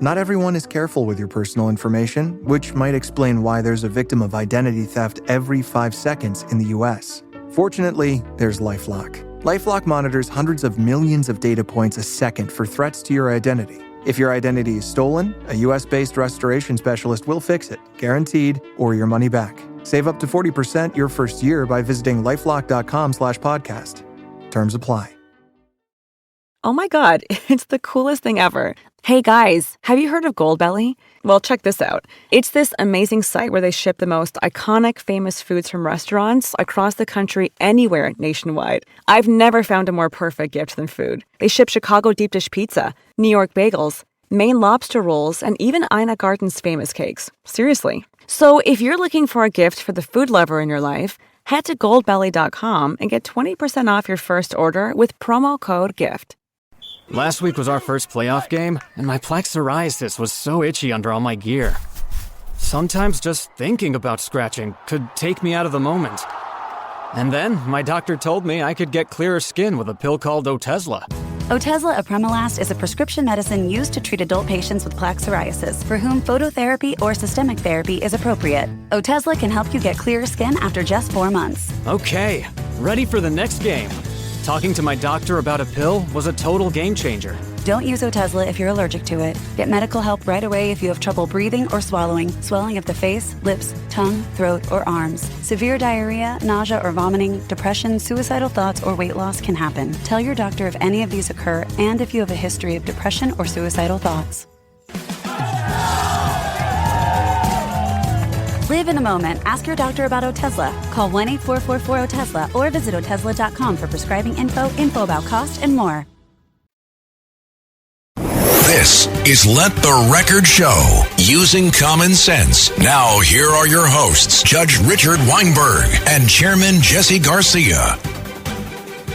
Not everyone is careful with your personal information, which might explain why there's a victim of identity theft every 5 seconds in the U.S. Fortunately, there's LifeLock. LifeLock monitors hundreds of millions of data points a second for threats to your identity. If your identity is stolen, a U.S.-based restoration specialist will fix it, guaranteed, or your money back. Save up to 40% your first year by visiting LifeLock.com/podcast. Terms apply. Oh my God, it's the coolest thing ever. Hey guys, have you heard of Goldbelly? Well, check this out. It's this amazing site where they ship the most iconic, famous foods from restaurants across the country, anywhere nationwide. I've never found a more perfect gift than food. They ship Chicago deep dish pizza, New York bagels, Maine lobster rolls, and even Ina Garten's famous cakes. Seriously. So if you're looking for a gift for the food lover in your life, head to goldbelly.com and get 20% off your first order with promo code GIFT. Last week was our first playoff game, and my plaque psoriasis was so itchy under all my gear. Sometimes just thinking about scratching could take me out of the moment. And then my doctor told me I could get clearer skin with a pill called Otezla. Otezla apremilast is a prescription medicine used to treat adult patients with plaque psoriasis for whom phototherapy or systemic therapy is appropriate. Otezla can help you get clearer skin after just 4 months. Okay, ready for the next game. Talking to my doctor about a pill was a total game changer. Don't use Otezla if you're allergic to it. Get medical help right away if you have trouble breathing or swallowing, swelling of the face, lips, tongue, throat, or arms. Severe diarrhea, nausea or vomiting, depression, suicidal thoughts, or weight loss can happen. Tell your doctor if any of these occur and if you have a history of depression or suicidal thoughts. Live in the moment. Ask your doctor about Otezla. Call 1-844-4-OTEZLA or visit Otezla.com for prescribing info about cost, and more. This is Let the Record Show, using common sense. Now, here are your hosts, Judge Richard Weinberg and Chairman Jesse Garcia.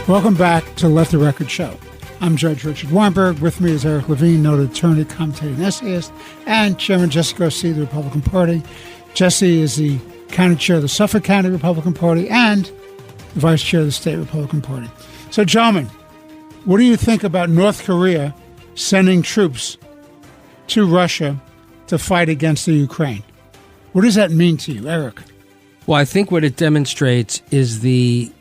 Welcome back to Let the Record Show. I'm Judge Richard Weinberg. With me is Eric Levine, noted attorney, commentator, and essayist, and Chairman Jesse Garcia of the Republican Party. Jesse is the county chair of the Suffolk County Republican Party and the vice chair of the state Republican Party. So, gentlemen, what do you think about North Korea sending troops to Russia to fight against the Ukraine? What does that mean to you, Eric? Well, I think what it demonstrates is the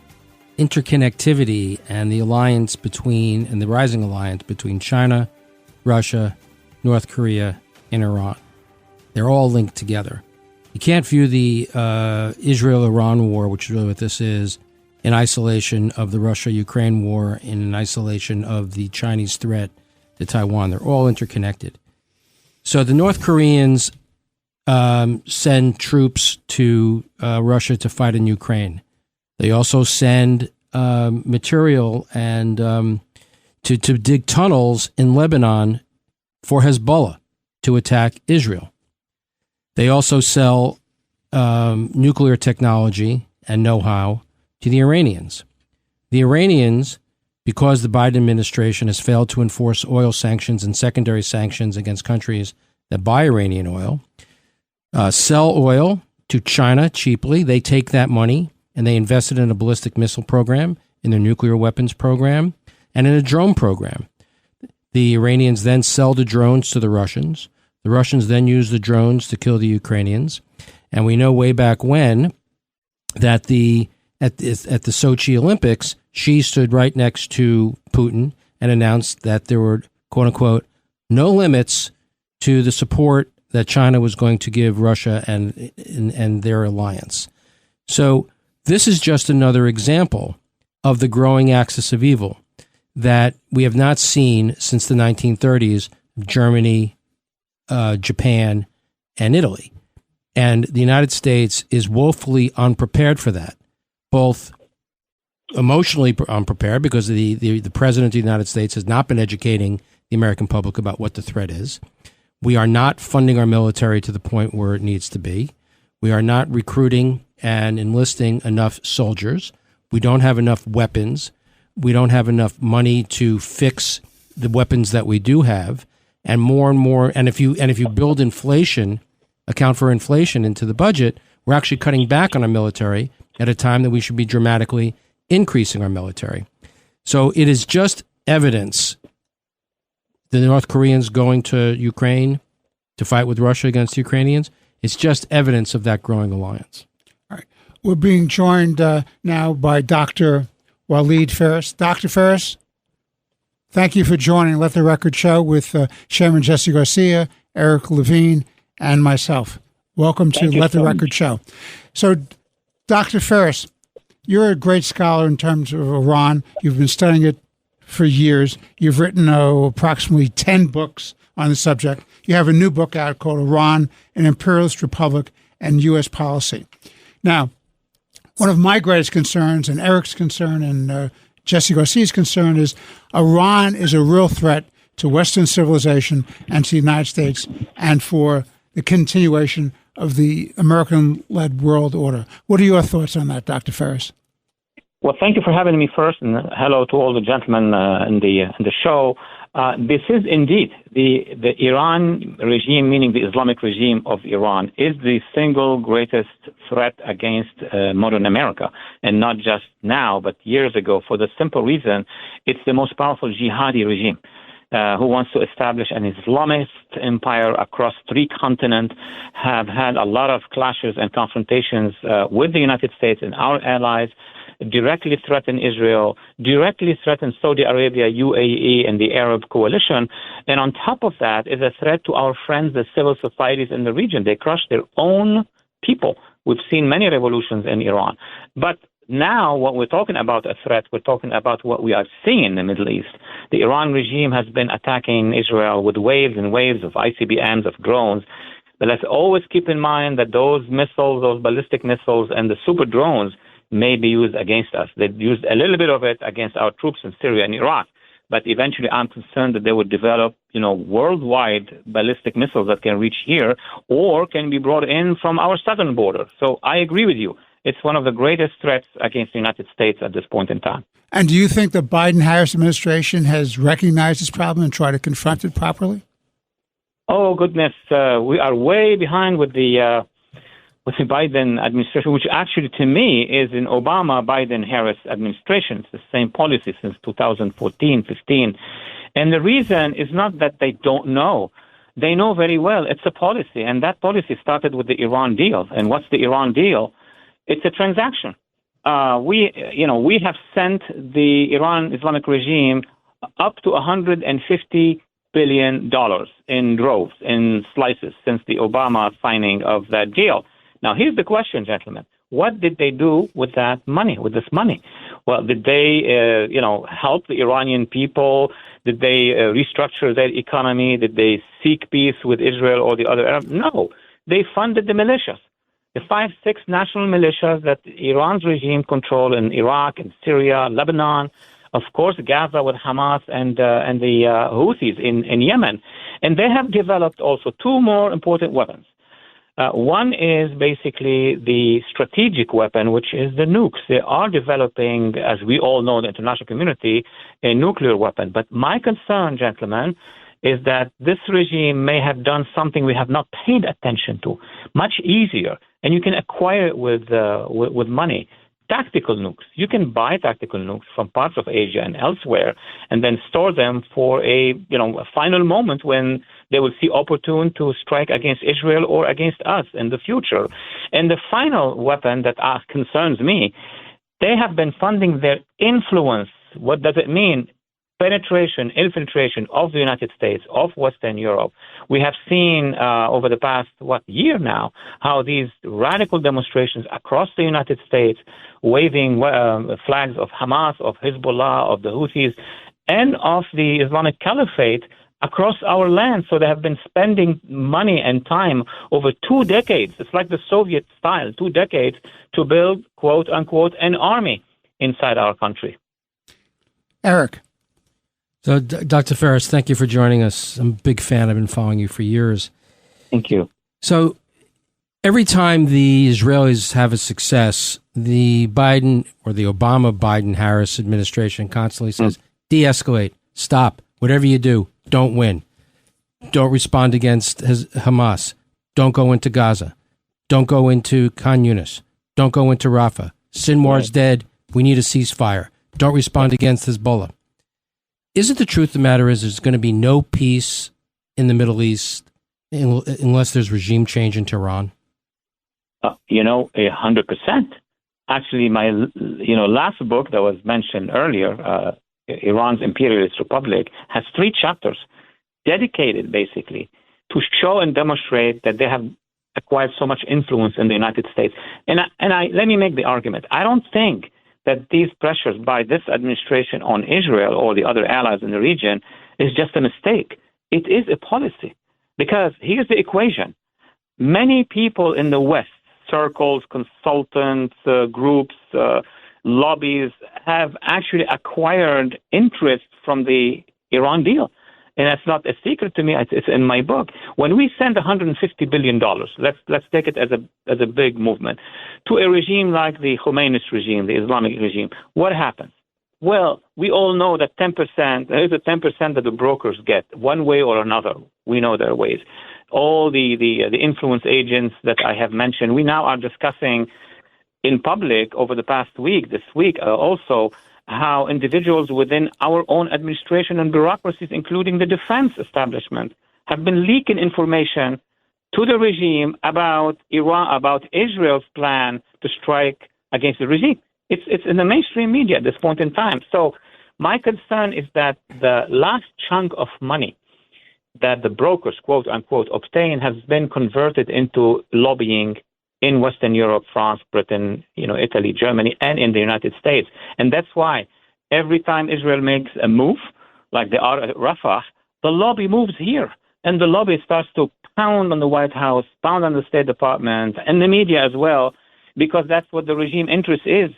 interconnectivity and the alliance between, and the rising alliance between China, Russia, North Korea, and Iran. They're all linked together. You can't view the Israel-Iran war, which is really what this is, in isolation of the Russia-Ukraine war, in isolation of the Chinese threat to Taiwan. They're all interconnected. So the North Koreans send troops to Russia to fight in Ukraine. They also send material and to dig tunnels in Lebanon for Hezbollah to attack Israel. They also sell nuclear technology and know-how to the Iranians. The Iranians, because the Biden administration has failed to enforce oil sanctions and secondary sanctions against countries that buy Iranian oil, sell oil to China cheaply. They take that money and they invest it in a ballistic missile program, in their nuclear weapons program, and in a drone program. The Iranians then sell the drones to the Russians. The Russians then use the drones to kill the Ukrainians. And we know way back when that at the Sochi Olympics, Xi stood right next to Putin and announced that there were, quote unquote, no limits to the support that China was going to give Russia and their alliance. So this is just another example of the growing axis of evil that we have not seen since the 1930s, Germany, Japan, and Italy. And the United States is woefully unprepared for that, both emotionally unprepared because the President of the United States has not been educating the American public about what the threat is. We are not funding our military to the point where it needs to be. We are not recruiting and enlisting enough soldiers. We don't have enough weapons. We don't have enough money to fix the weapons that we do have. And more, and if you build inflation, account for inflation into the budget, we're actually cutting back on our military at a time that we should be dramatically increasing our military. So it is just evidence. The North Koreans going to Ukraine to fight with Russia against the Ukrainians, it's just evidence of that growing alliance. All right. We're being joined now by Dr. Walid Phares. Dr. Phares, thank you for joining Let the Record Show with Chairman Jesse Garcia, Eric Levine, and myself. Welcome to Let the Record Show. So, Dr. Phares, you're a great scholar in terms of Iran. You've been studying it for years. You've written approximately 10 books on the subject. You have a new book out called Iran, an Imperialist Republic and U.S. Policy. Now, one of my greatest concerns, and Eric's concern, and Jesse Garcia's concern, is Iran is a real threat to Western civilization and to the United States and for the continuation of the American-led world order. What are your thoughts on that, Dr. Phares? Well, thank you for having me first, and hello to all the gentlemen in the show. This is indeed the Iran regime, meaning the Islamic regime of Iran, is the single greatest threat against modern America, and not just now, but years ago, for the simple reason it's the most powerful jihadi regime who wants to establish an Islamist empire across 3 continents, have had a lot of clashes and confrontations with the United States and our allies, directly threaten Israel, directly threaten Saudi Arabia, UAE, and the Arab coalition. And on top of that is a threat to our friends, the civil societies in the region. They crush their own people. We've seen many revolutions in Iran. But now what we're talking about a threat, we're talking about what we are seeing in the Middle East. The Iran regime has been attacking Israel with waves and waves of ICBMs, of drones. But let's always keep in mind that those missiles, those ballistic missiles, and the super drones may be used against us. They've used a little bit of it against our troops in Syria and Iraq. But eventually I'm concerned that they would develop, worldwide ballistic missiles that can reach here or can be brought in from our southern border. So I agree with you. It's one of the greatest threats against the United States at this point in time. And do you think the Biden-Harris administration has recognized this problem and tried to confront it properly? Oh, goodness. We are way behind with the Biden administration, which actually, to me, is an Obama-Biden-Harris administration. It's the same policy since 2014, 15. And the reason is not that they don't know. They know very well it's a policy, and that policy started with the Iran deal. And what's the Iran deal? It's a transaction. We have sent the Iran Islamic regime up to $150 billion in droves, in slices, since the Obama signing of that deal. Now, here's the question, gentlemen. What did they do with that money, with this money? Well, did they, help the Iranian people? Did they restructure their economy? Did they seek peace with Israel or the other Arabs? No. They funded the militias, the 5-6 national militias that Iran's regime controlled in Iraq and Syria, Lebanon, of course, Gaza with Hamas and the Houthis in Yemen. And they have developed also 2 more important weapons. One is basically the strategic weapon, which is the nukes. They are developing, as we all know, the international community, a nuclear weapon. But my concern, gentlemen, is that this regime may have done something we have not paid attention to, much easier, and you can acquire it with money. Tactical nukes. You can buy tactical nukes from parts of Asia and elsewhere, and then store them for a final moment when they will see opportune to strike against Israel or against us in the future. And the final weapon that concerns me, they have been funding their influence. What does it mean? Infiltration of the United States, of Western Europe. We have seen over the past, year now, how these radical demonstrations across the United States, waving flags of Hamas, of Hezbollah, of the Houthis, and of the Islamic Caliphate across our land. So they have been spending money and time over 2 decades. It's like the Soviet style, 2 decades to build, quote unquote, an army inside our country. Eric. So, Dr. Phares, thank you for joining us. I'm a big fan. I've been following you for years. Thank you. So, every time the Israelis have a success, the Biden or the Obama-Biden-Harris administration constantly says, de-escalate, stop, whatever you do, don't win. Don't respond against Hamas. Don't go into Gaza. Don't go into Khan Yunis. Don't go into Rafah. Sinwar's dead. We need a ceasefire. Don't respond against Hezbollah. Isn't the truth of the matter is there's going to be no peace in the Middle East unless there's regime change in Tehran? 100%. Actually, my last book that was mentioned earlier, Iran's Imperialist Republic, has 3 chapters dedicated basically to show and demonstrate that they have acquired so much influence in the United States. And let me make the argument. I don't think that these pressures by this administration on Israel or the other allies in the region is just a mistake. It is a policy. Because here's the equation. Many people in the West, circles, consultants, groups, lobbies, have actually acquired interest from the Iran deal. And that's not a secret to me. It's in my book. When we send $150 billion, let's take it as a big movement, to a regime like the Khomeini's regime, the Islamic regime, what happens? Well, we all know that 10%, there is a 10% that the brokers get, one way or another. We know their ways. All the influence agents that I have mentioned, we now are discussing in public over the past week, this week also, how individuals within our own administration and bureaucracies, including the defense establishment, have been leaking information to the regime about Iran, about Israel's plan to strike against the regime. It's in the mainstream media at this point in time. So my concern is that the last chunk of money that the brokers, quote unquote, obtain has been converted into lobbying in Western Europe, France, Britain, Italy, Germany, and in the United States. And that's why every time Israel makes a move, like they are at Rafah, the lobby moves here. And the lobby starts to pound on the White House, pound on the State Department, and the media as well, because that's what the regime interest is.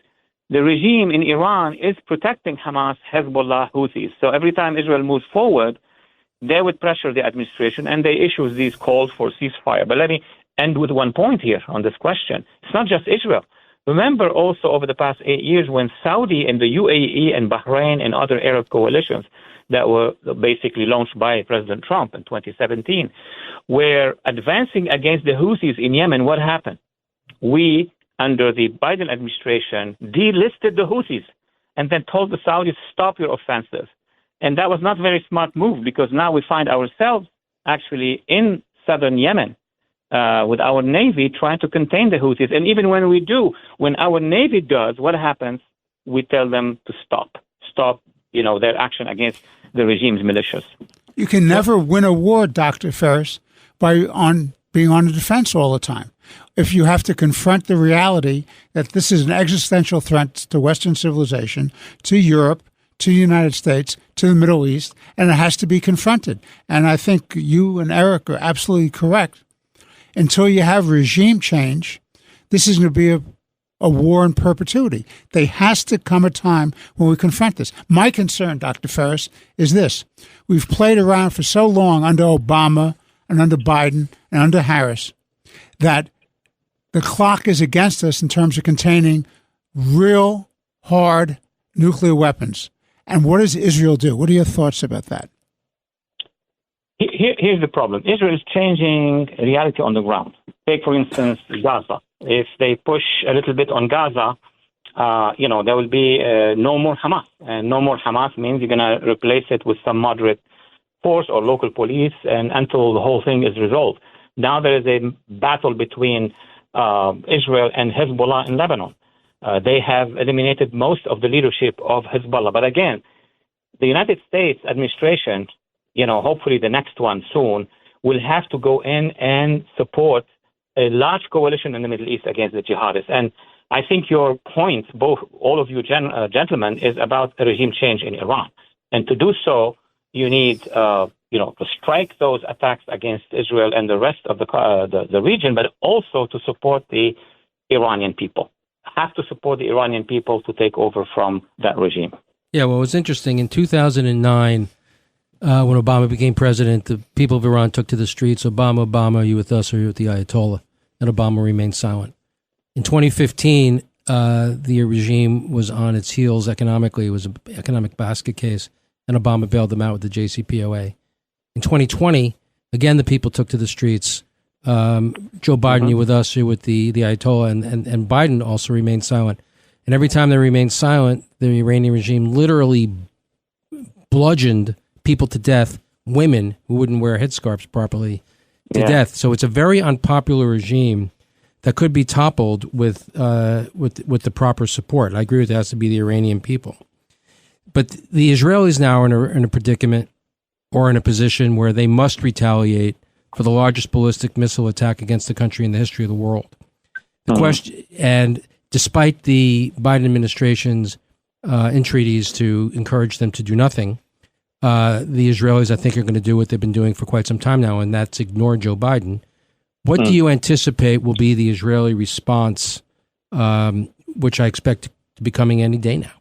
The regime in Iran is protecting Hamas, Hezbollah, Houthis. So every time Israel moves forward, they would pressure the administration, and they issue these calls for ceasefire. But let me end with one point here on this question. It's not just Israel. Remember also over the past 8 years when Saudi and the UAE and Bahrain and other Arab coalitions that were basically launched by President Trump in 2017 were advancing against the Houthis in Yemen, what happened? We, under the Biden administration, delisted the Houthis and then told the Saudis, stop your offensive. And that was not a very smart move because now we find ourselves actually in southern Yemen with our Navy trying to contain the Houthis. And even when our Navy does, what happens? We tell them to stop their action against the regime's militias. You can never win a war, Dr. Phares, by being on the defense all the time. If you have to confront the reality that this is an existential threat to Western civilization, to Europe, to the United States, to the Middle East, and it has to be confronted. And I think you and Eric are absolutely correct. Until you have regime change, this is going to be a war in perpetuity. There has to come a time when we confront this. My concern, Dr. Phares, is this. We've played around for so long under Obama and under Biden and under Harris that the clock is against us in terms of containing real, hard nuclear weapons. And what does Israel do? What are your thoughts about that? Here's the problem. Israel is changing reality on the ground. Take, for instance, Gaza. If they push a little bit on Gaza, there will be no more Hamas. And no more Hamas means you're going to replace it with some moderate force or local police and until the whole thing is resolved. Now there is a battle between Israel and Hezbollah in Lebanon. They have eliminated most of the leadership of Hezbollah. But again, the United States administration, hopefully the next one soon, will have to go in and support a large coalition in the Middle East against the jihadists. And I think your point, all of you gentlemen, is about a regime change in Iran. And to do so, you need, to strike those attacks against Israel and the rest of the region, but also to support the Iranian people. Have to support the Iranian people to take over from that regime. Yeah, well, it was interesting. In 2009, when Obama became president, the people of Iran took to the streets. Obama, are you with us or are you with the Ayatollah? And Obama remained silent. In 2015, the regime was on its heels economically. It was an economic basket case, and Obama bailed them out with the JCPOA. In 2020, again, the people took to the streets. Joe Biden, you with us, you with the Ayatollah, and Biden also remained silent. And every time they remained silent, the Iranian regime literally bludgeoned people to death, women who wouldn't wear headscarves properly, to death. So it's a very unpopular regime that could be toppled with the proper support. I agree with it has to be the Iranian people. But the Israelis now are in a predicament or in a position where they must retaliate for the largest ballistic missile attack against the country in the history of the world. The question, and despite the Biden administration's entreaties to encourage them to do nothing, the Israelis, I think, are going to do what they've been doing for quite some time now, and that's ignore Joe Biden. What do you anticipate will be the Israeli response, which I expect to be coming any day now?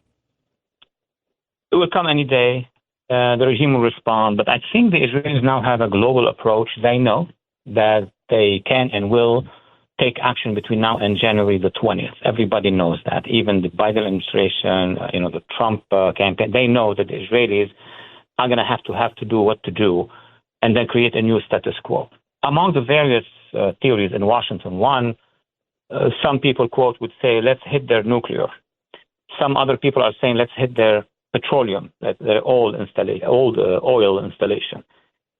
It will come any day. The regime will respond. But I think the Israelis now have a global approach. They know that they can and will take action between now and January the 20th. Everybody knows that. Even the Biden administration, the Trump campaign, they know that the Israelis are going to have to do what to do and then create a new status quo. Among the various theories in Washington, one, some people, quote, would say, let's hit their nuclear. Some other people are saying, let's hit their petroleum, their oil installation.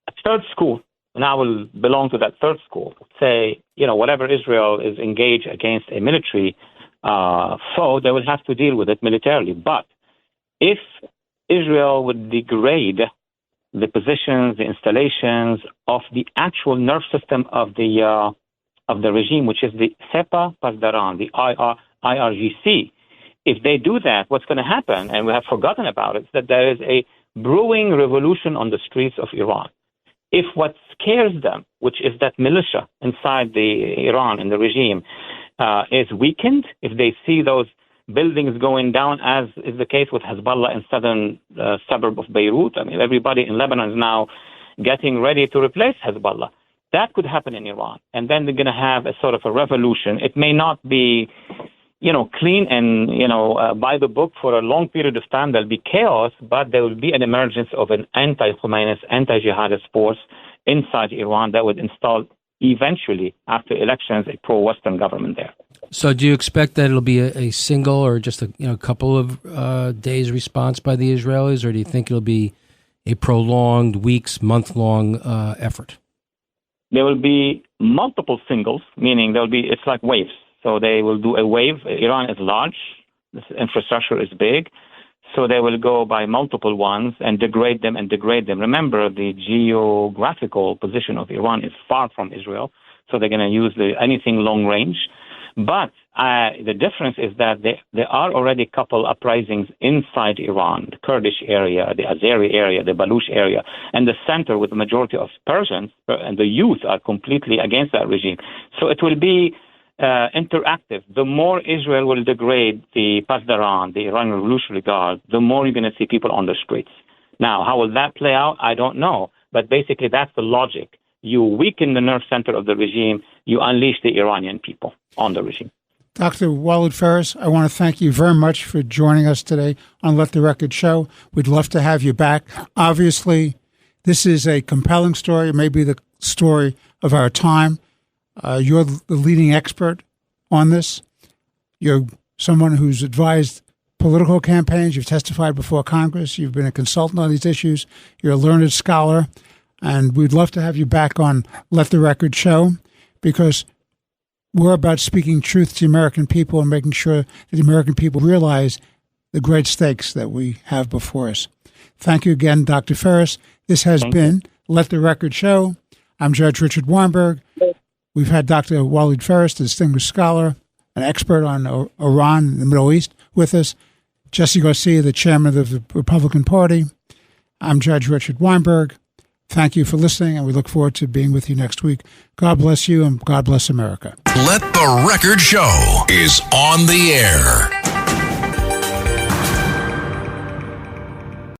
A third school, and I will belong to that third school, would say, whatever Israel is engaged against a military foe, they will have to deal with it militarily. But if Israel would degrade the positions, the installations of the actual nerve system of the regime, which is the Sepa Pasdaran, the IRGC. If they do that, what's going to happen, and we have forgotten about it, is that there is a brewing revolution on the streets of Iran. If what scares them, which is that militia inside the Iran and the regime, is weakened, if they see those buildings going down, as is the case with Hezbollah in southern suburb of Beirut. I mean, everybody in Lebanon is now getting ready to replace Hezbollah. That could happen in Iran. And then they're going to have a sort of a revolution. It may not be, clean and, by the book for a long period of time. There'll be chaos, but there will be an emergence of an anti-Khomeinist, anti-jihadist force inside Iran that would install eventually, after elections, a pro-Western government there. So do you expect that it'll be a single or just a couple of days response by the Israelis, or do you think it'll be a prolonged, weeks, month-long effort? There will be multiple singles, meaning it's like waves. So they will do a wave. Iran is large. This infrastructure is big. So they will go by multiple ones and degrade them. Remember, the geographical position of Iran is far from Israel. So they're going to use anything long range. But the difference is that there are already a couple uprisings inside Iran, the Kurdish area, the Azeri area, the Baluch area, and the center with the majority of Persians, and the youth are completely against that regime. So it will be interactive. The more Israel will degrade the Pasdaran, the Iranian Revolutionary Guard, the more you're going to see people on the streets. Now, how will that play out? I don't know. But basically, that's the logic. You weaken the nerve center of the regime, you unleash the Iranian people on the regime. Dr. Walid Phares, I want to thank you very much for joining us today on Let the Record Show. We'd love to have you back. Obviously, This is a compelling story, maybe the story of our time. You're the leading expert on this. You're someone who's advised political campaigns. You've testified before Congress. You've been a consultant on these issues. You're a learned scholar. And we'd love to have you back on Let the Record Show, because we're about speaking truth to the American people and making sure that the American people realize the great stakes that we have before us. Thank you again, Dr. Phares. This has been Let the Record Show. I'm Judge Richard Weinberg. We've had Dr. Walid Phares, the distinguished scholar, an expert on Iran and the Middle East, with us. Jesse Garcia, the chairman of the Republican Party. I'm Judge Richard Weinberg. Thank you for listening, and we look forward to being with you next week. God bless you, and God bless America. Let the Record Show is on the air.